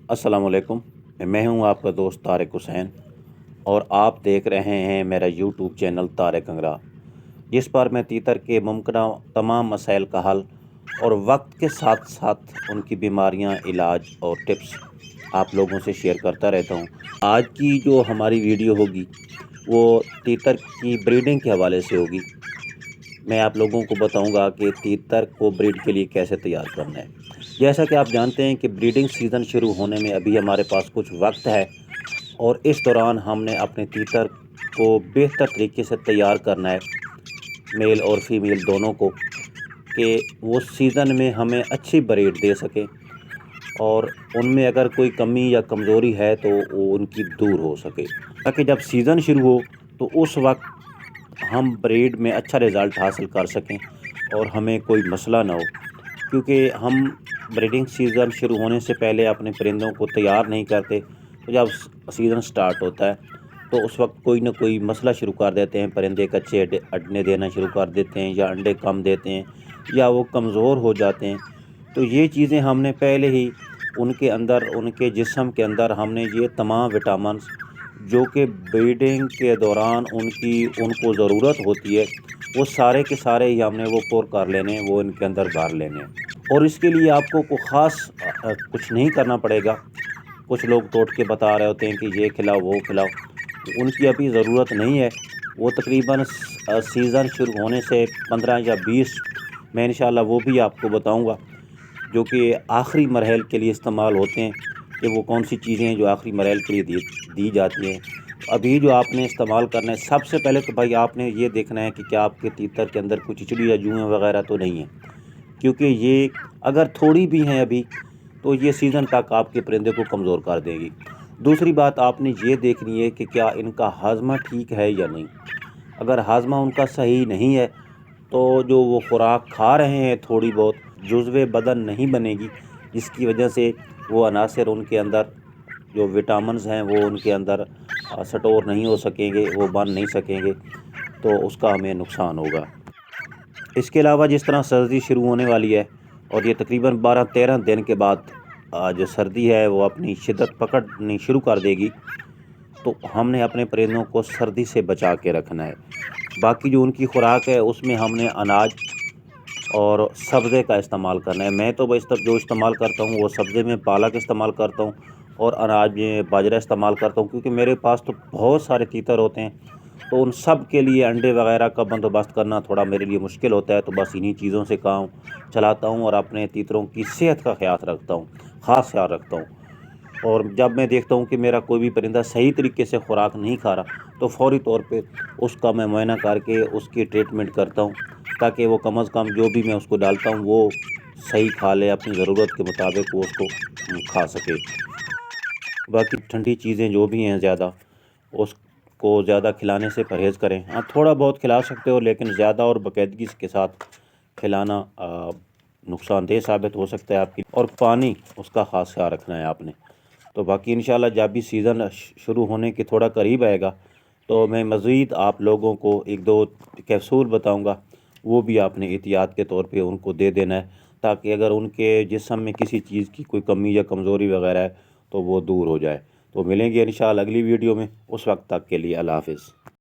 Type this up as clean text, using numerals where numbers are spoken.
अस्सलाम वालेकुम। मैं हूं आपका दोस्त तारिक हुसैन और आप देख रहे हैं मेरा यूट्यूब चैनल तारिक अंगरा, जिस पर मैं तीतर के मुमकिन तमाम मसाइल का हल और वक्त के साथ साथ उनकी बीमारियां, इलाज और टिप्स आप लोगों से शेयर करता रहता हूं। आज की जो हमारी वीडियो होगी वो तीतर की ब्रीडिंग के हवाले से होगी। मैं आप लोगों को बताऊंगा कि तीतर को ब्रीड के लिए कैसे तैयार करना है। जैसा कि आप जानते हैं कि ब्रीडिंग सीज़न शुरू होने में अभी हमारे पास कुछ वक्त है और इस दौरान हमने अपने तीतर को बेहतर तरीके से तैयार करना है, मेल और फीमेल दोनों को, कि वो सीज़न में हमें अच्छी ब्रीड दे सकें और उनमें अगर कोई कमी या कमज़ोरी है तो वो उनकी दूर हो सके, ताकि जब सीज़न शुरू हो तो उस वक्त हम ब्रीड में अच्छा रिज़ल्ट हासिल कर सकें और हमें कोई मसला ना हो। क्योंकि हम ब्रीडिंग सीज़न शुरू होने से पहले अपने परिंदों को तैयार नहीं करते, तो जब सीज़न स्टार्ट होता है तो उस वक्त कोई ना कोई मसला शुरू कर देते हैं। परिंदे कच्चे अंडे देना शुरू कर देते हैं या अंडे कम देते हैं या वो कमज़ोर हो जाते हैं। तो ये चीज़ें हमने पहले ही उनके अंदर, उनके जिस्म के अंदर हमने ये तमाम विटामिन्स जो कि ब्रीडिंग के दौरान उनको ज़रूरत होती है, वो सारे के सारे ही हमने वो पोर कर लेने हैं, वो इनके अंदर भर लेने हैं। और इसके लिए आपको ख़ास कुछ नहीं करना पड़ेगा। कुछ लोग टोटके बता रहे होते हैं कि ये खिलाओ वो खिलाओ, उनकी अभी ज़रूरत नहीं है। वो तकरीबन सीज़न शुरू होने से 15 या 20 मैं इंशाल्लाह वो भी आपको बताऊंगा, जो कि आखिरी मरहल के लिए इस्तेमाल होते हैं, कि वो कौन सी चीज़ें हैं जो आखिरी मरहल के लिए दी जाती हैं। तो अभी जो आपने इस्तेमाल करना है, सबसे पहले तो भाई आपने ये देखना है कि क्या आपके तीतर के अंदर कोई चिचड़ी या जुएँ वगैरह तो नहीं है, क्योंकि ये अगर थोड़ी भी हैं अभी तो ये सीज़न तक आपके परिंदे को कमज़ोर कर देगी। दूसरी बात आपने ये देखनी है कि क्या इनका हाजमा ठीक है या नहीं। अगर हाजमा उनका सही नहीं है तो जो वो खुराक खा रहे हैं थोड़ी बहुत जुज़्वे बदन नहीं बनेगी, जिसकी वजह से वो अनासर उनके अंदर, जो विटामिन्स हैं वो उनके अंदर स्टोर नहीं हो सकेंगे, वो बन नहीं सकेंगे, तो उसका हमें नुकसान होगा। इसके अलावा जिस तरह सर्दी शुरू होने वाली है और ये तकरीबन 12-13 दिन के बाद जो सर्दी है वो अपनी शिद्दत पकड़नी शुरू कर देगी, तो हमने अपने परिंदों को सर्दी से बचा के रखना है। बाकी जो उनकी खुराक है उसमें हमने अनाज और सब्ज़े का इस्तेमाल करना है। मैं तो बस तब जो इस्तेमाल करता हूँ वो सब्ज़े में पालक इस्तेमाल करता हूँ और अनाज में बाजरा इस्तेमाल करता हूँ, क्योंकि मेरे पास तो बहुत सारे तीतर होते हैं, तो उन सब के लिए अंडे वगैरह का बंदोबस्त करना थोड़ा मेरे लिए मुश्किल होता है। तो बस इन्हीं चीज़ों से काम चलाता हूँ और अपने तीतरों की सेहत का ख्याल रखता हूँ, ख़ास ख्याल रखता हूँ। और जब मैं देखता हूँ कि मेरा कोई भी परिंदा सही तरीके से खुराक नहीं खा रहा, तो फ़ौरी तौर पे उसका मैं मुआयना करके उसकी ट्रीटमेंट करता हूँ, ताकि वो कम अज़ कम जो भी मैं उसको डालता हूँ वो सही खा ले, अपनी ज़रूरत के मुताबिक वो उसको खा सके। बाकी ठंडी चीज़ें जो भी हैं ज़्यादा, उसको ज़्यादा खिलाने से परहेज़ करें। हाँ, थोड़ा बहुत खिला सकते हो, लेकिन ज़्यादा और बाकायदगी के साथ खिलाना नुकसानदेह साबित हो सकता है आपकी। और पानी उसका ख़ास ख्याल रखना है आपने। तो बाकी इंशाल्लाह जब भी सीज़न शुरू होने के थोड़ा करीब आएगा तो मैं मज़ीद आप लोगों को 1-2 कैप्सूल बताऊंगा, वो भी आपने एहतियात के तौर पे उनको दे देना है, ताकि अगर उनके जिस्म में किसी चीज़ की कोई कमी या कमज़ोरी वगैरह है तो वो दूर हो जाए। तो मिलेंगे इंशाल्लाह अगली वीडियो में। उस वक्त तक के लिए अल्लाह हाफ़िज़।